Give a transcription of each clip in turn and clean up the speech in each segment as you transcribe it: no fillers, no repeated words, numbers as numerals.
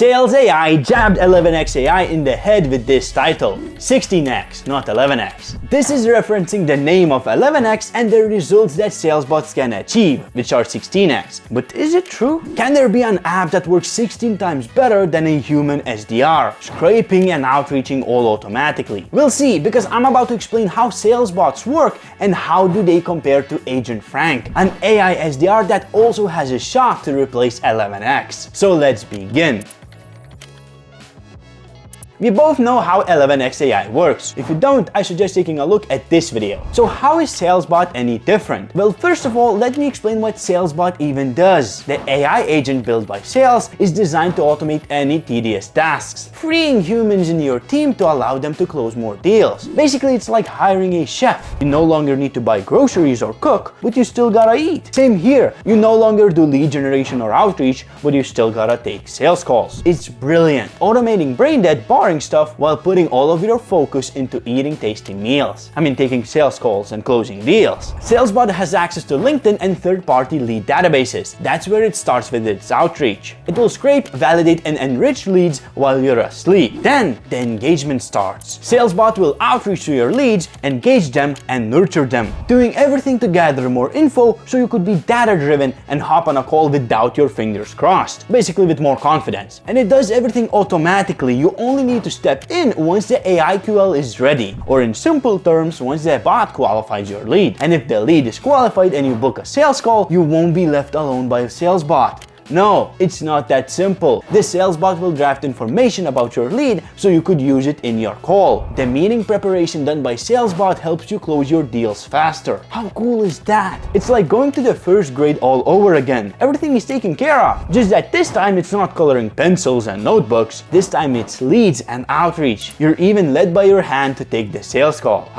Sales AI jabbed 11x AI in the head with this title, 16x, not 11x. This is referencing the name of 11x and the results that sales bots can achieve, which are 16x. But is it true? Can there be an app that works 16 times better than a human SDR, scraping and outreaching all automatically? We'll see, because I'm about to explain how sales bots work and how do they compare to Agent Frank, an AI SDR that also has a shot to replace 11x. So let's begin. We both know how 11x AI works. If you don't, I suggest taking a look at this video. So how is SalesBot any different? Well, first of all, let me explain what SalesBot even does. The AI agent built by sales is designed to automate any tedious tasks, freeing humans in your team to allow them to close more deals. Basically, it's like hiring a chef. You no longer need to buy groceries or cook, but you still gotta eat. Same here. You no longer do lead generation or outreach, but you still gotta take sales calls. It's brilliant. Automating brain dead, boring stuff while putting all of your focus into eating tasty meals. I mean, taking sales calls and closing deals. SalesBot has access to LinkedIn and third-party lead databases. That's where it starts with its outreach. It will scrape, validate, and enrich leads while you're asleep. Then the engagement starts. SalesBot will outreach to your leads, engage them, and nurture them, doing everything to gather more info so you could be data-driven and hop on a call without your fingers crossed. Basically with more confidence. And it does everything automatically. You only need to step in once the AI QL is ready, or in simple terms, once the bot qualifies your lead. And if the lead is qualified and you book a sales call, you won't be left alone by a sales bot. No, it's not that simple. The sales bot will draft information about your lead so you could use it in your call. The meeting preparation done by sales bot helps you close your deals faster. How cool is that? It's like going to the first grade all over again. Everything is taken care of. Just that this time it's not coloring pencils and notebooks. This time it's leads and outreach. You're even led by your hand to take the sales call.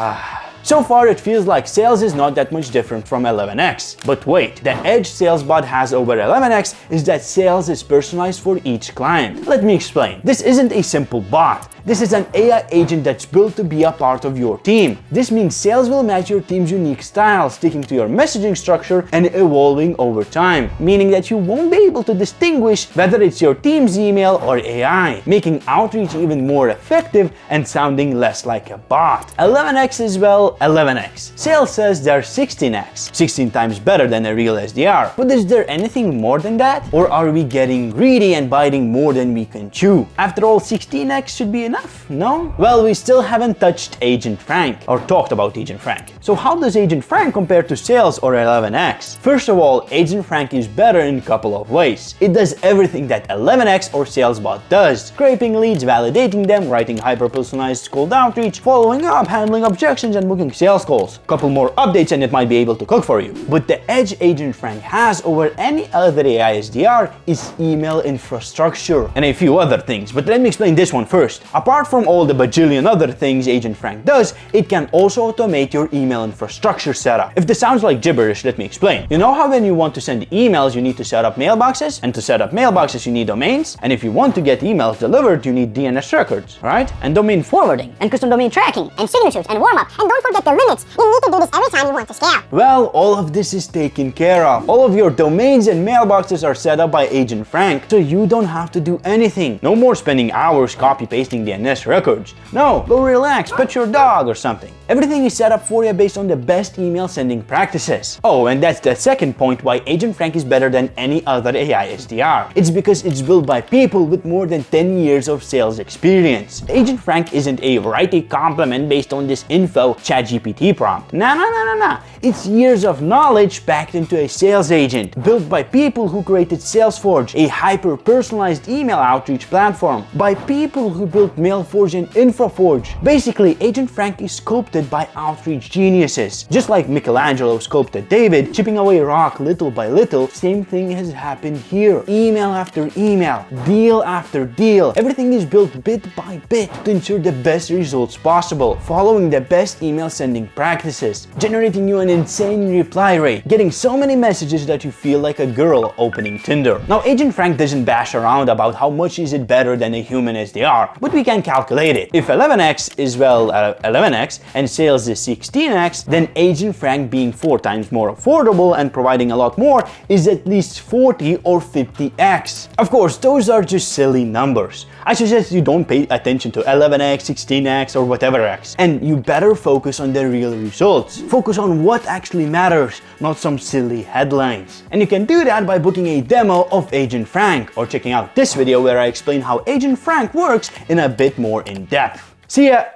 So far, it feels like sales is not that much different from 11x. But wait, the edge SalesBot has over 11x is that sales is personalized for each client. Let me explain. This isn't a simple bot. This is an AI agent that's built to be a part of your team. This means sales will match your team's unique style, sticking to your messaging structure and evolving over time, meaning that you won't be able to distinguish whether it's your team's email or AI, making outreach even more effective and sounding less like a bot. 11x is, well, 11x. Sales says they're 16x, 16 times better than a real SDR. But is there anything more than that? Or are we getting greedy and biting more than we can chew? After all, 16x should be enough, no? Well, we still haven't touched Agent Frank, or talked about Agent Frank. So how does Agent Frank compare to Sales or 11x? First of all, Agent Frank is better in a couple of ways. It does everything that 11x or SalesBot does: scraping leads, validating them, writing hyper-personalized cold outreach, following up, handling objections, and booking sales calls. Couple more updates and it might be able to cook for you. But the edge Agent Frank has over any other AI SDR is email infrastructure and a few other things. But let me explain this one first. Apart from all the bajillion other things Agent Frank does, it can also automate your email infrastructure setup. If this sounds like gibberish, let me explain. You know how when you want to send emails, you need to set up mailboxes? And to set up mailboxes, you need domains? And if you want to get emails delivered, you need DNS records, right? And domain forwarding. And custom domain tracking. And signatures and warm-up. And don't forget the limits. You need to do this every time you want to scale. Well, all of this is taken care of. All of your domains and mailboxes are set up by Agent Frank, so you don't have to do anything. No more spending hours copy-pasting DNS records. No, go relax, pet your dog or something. Everything is set up for you based on the best email sending practices. Oh, and that's the second point why Agent Frank is better than any other AI SDR. It's because it's built by people with more than 10 years of sales experience. Agent Frank isn't a write a compliment based on this info ChatGPT prompt. Nah. It's years of knowledge packed into a sales agent, built by people who created Salesforge, a hyper-personalized email outreach platform, by people who built Mailforge and InfoForge. Basically, Agent Frank is sculpted by outreach geniuses. Just like Michelangelo sculpted David, chipping away rock little by little, same thing has happened here. Email after email, deal after deal. Everything is built bit by bit to ensure the best results possible, following the best email sending practices, generating you an insane reply rate, getting so many messages that you feel like a girl opening Tinder. Now, Agent Frank doesn't bash around about how much is it better than a human SDR, but we can calculate it. If 11x is, well, 11x and sales is 16x, then Agent Frank being 4 times more affordable and providing a lot more is at least 40 or 50x. Of course, those are just silly numbers. I suggest you don't pay attention to 11x, 16x, or whatever x, and you better focus on the real results. Focus on what actually matters, not some silly headlines. And you can do that by booking a demo of Agent Frank, or checking out this video where I explain how Agent Frank works in a bit more in depth. See ya!